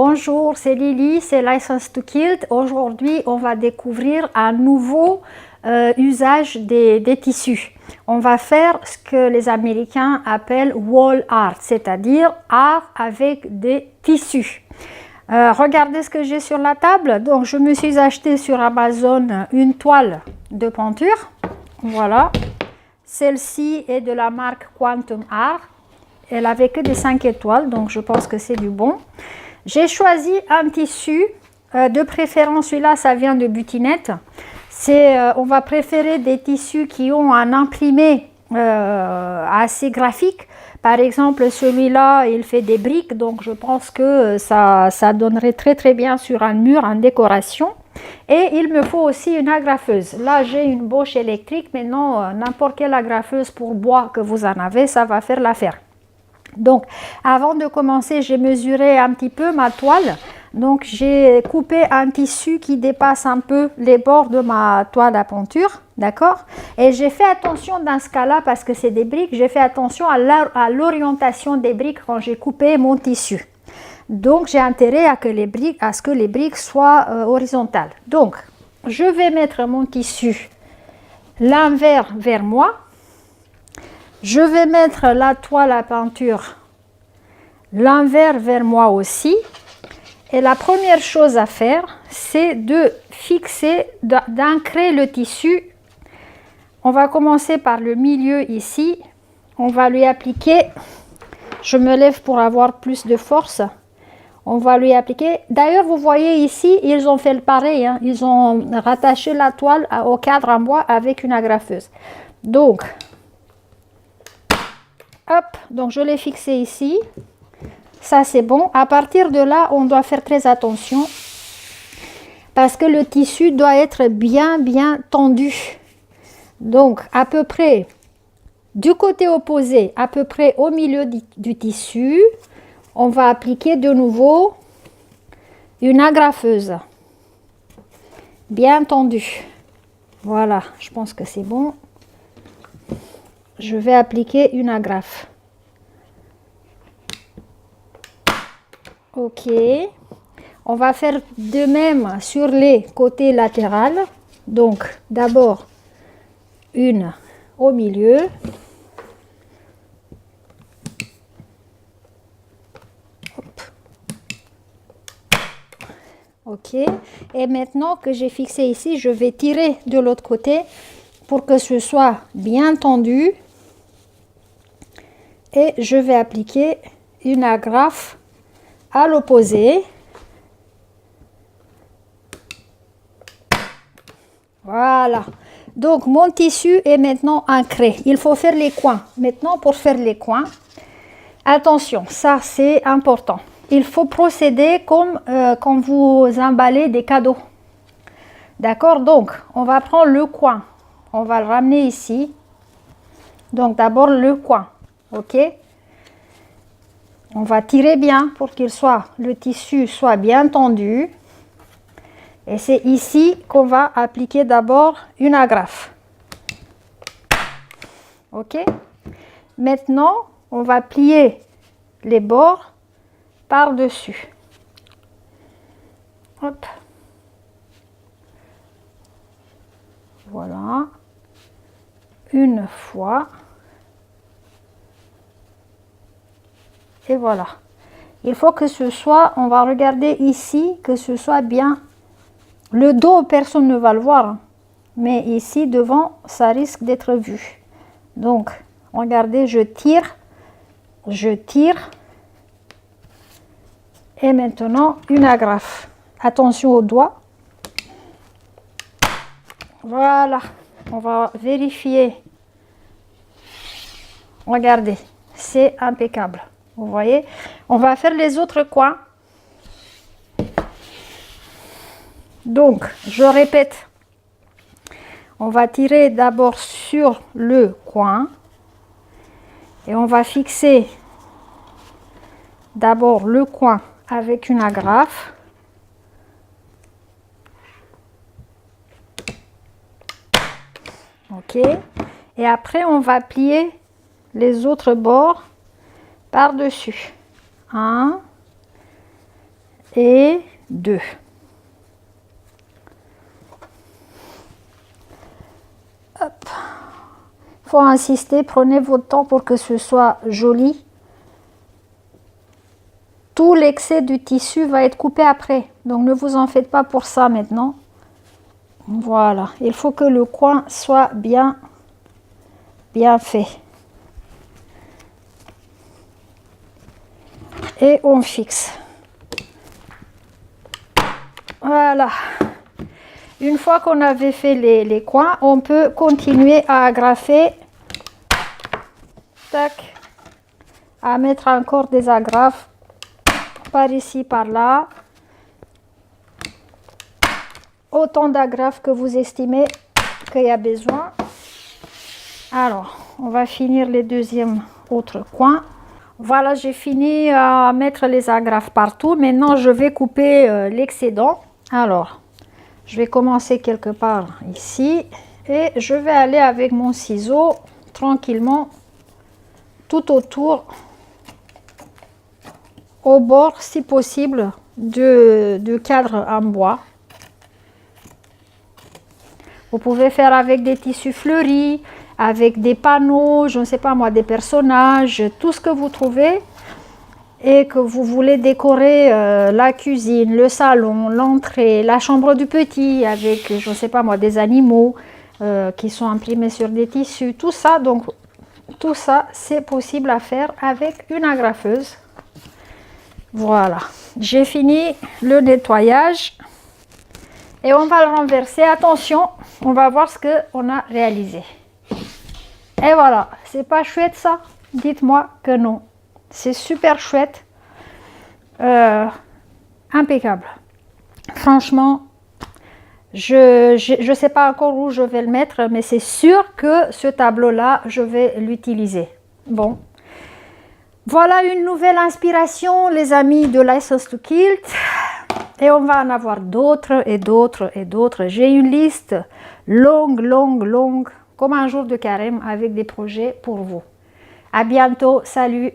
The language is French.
Bonjour, c'est Lily, c'est License to Quilt. Aujourd'hui, on va découvrir un nouveau usage des tissus. On va faire ce que les Américains appellent wall art, c'est-à-dire art avec des tissus. Regardez ce que j'ai sur la table. Donc, je me suis acheté sur Amazon une toile de peinture. Voilà. Celle-ci est de la marque Quantum Art. Elle avait que des 5 étoiles, donc je pense que c'est du bon. J'ai choisi un tissu, de préférence celui-là, ça vient de Butinette. On va préférer des tissus qui ont un imprimé assez graphique. Par exemple, celui-là, il fait des briques, donc je pense que ça donnerait très bien sur un mur en décoration. Et il me faut aussi une agrafeuse. Là, j'ai une Bosch électrique, mais non, n'importe quelle agrafeuse pour bois que vous en avez, ça va faire l'affaire. Donc, avant de commencer, j'ai mesuré un petit peu ma toile. Donc, j'ai coupé un tissu qui dépasse un peu les bords de ma toile à peinture, d'accord? Et j'ai fait attention dans ce cas-là, parce que c'est des briques, j'ai fait attention à l'orientation des briques quand j'ai coupé mon tissu. Donc, j'ai intérêt à ce que les briques soient horizontales. Donc, je vais mettre mon tissu l'envers vers moi. Je vais mettre la toile à peinture l'envers vers moi aussi. Et la première chose à faire, c'est de fixer, d'ancrer le tissu. On va commencer par le milieu ici. On va lui appliquer, je me lève pour avoir plus de force. On va lui appliquer, d'ailleurs vous voyez ici, ils ont fait le pareil, hein. Ils ont rattaché la toile au cadre en bois avec une agrafeuse. Donc, hop, donc je l'ai fixé ici. Ça c'est bon. À partir de là, on doit faire très attention parce que le tissu doit être bien tendu. Donc à peu près du côté opposé, à peu près au milieu du tissu, on va appliquer de nouveau une agrafeuse bien tendue. Voilà, je pense que c'est bon. Je vais appliquer une agrafe. Ok, on va faire de même sur les côtés latéraux. Donc d'abord une au milieu. Hop. Ok, et maintenant que j'ai fixé ici, je vais tirer de l'autre côté pour que ce soit bien tendu. Et je vais appliquer une agrafe à l'opposé. Voilà. Donc mon tissu est maintenant ancré. Il faut faire les coins. Maintenant, pour faire les coins, attention, ça c'est important. Il faut procéder comme quand vous emballez des cadeaux. D'accord? Donc, on va prendre le coin. On va le ramener ici. Donc d'abord le coin. Ok? On va tirer bien pour qu'il soit, le tissu soit bien tendu. Et c'est ici qu'on va appliquer d'abord une agrafe. Ok? Maintenant, on va plier les bords par-dessus. Hop. Voilà. Une fois. Et voilà. Il faut que ce soit, on va regarder ici, que ce soit bien. Le dos, personne ne va le voir. Mais ici, devant, ça risque d'être vu. Donc, regardez, je tire. Et maintenant, une agrafe. Attention aux doigts. Voilà. On va vérifier. Regardez, c'est impeccable. Vous voyez, on va faire les autres coins. Donc, je répète, on va tirer d'abord sur le coin et on va fixer d'abord le coin avec une agrafe. Ok, et après on va plier les autres bords par-dessus. 1, et 2. Hop. Il faut insister, prenez votre temps pour que ce soit joli. Tout l'excès du tissu va être coupé après, donc ne vous en faites pas pour ça maintenant. Voilà, il faut que le coin soit bien fait. Et on fixe. Voilà. Une fois qu'on avait fait les coins, on peut continuer à agrafer. Tac. À mettre encore des agrafes par ici, par là. Autant d'agrafes que vous estimez qu'il y a besoin. Alors, on va finir les deuxièmes autres coins. Voilà, j'ai fini à mettre les agrafes partout. Maintenant, je vais couper l'excédent. Alors, je vais commencer quelque part ici et je vais aller avec mon ciseau tranquillement tout autour, au bord si possible du cadre en bois. Vous pouvez faire avec des tissus fleuris, avec des panneaux, je ne sais pas moi, des personnages, tout ce que vous trouvez et que vous voulez décorer la cuisine, le salon, l'entrée, la chambre du petit avec, je ne sais pas moi, des animaux qui sont imprimés sur des tissus, tout ça. Donc, tout ça, c'est possible à faire avec une agrafeuse. Voilà, j'ai fini le nettoyage et on va le renverser. Attention, on va voir ce qu'on a réalisé. Et voilà, c'est pas chouette ça? Dites-moi que non. C'est super chouette. Impeccable. Franchement, je sais pas encore où je vais le mettre, mais c'est sûr que ce tableau-là, je vais l'utiliser. Bon. Voilà une nouvelle inspiration, les amis de License to Quilt. Et on va en avoir d'autres et d'autres et d'autres. J'ai une liste longue, comme un jour de carême avec des projets pour vous. À bientôt, salut!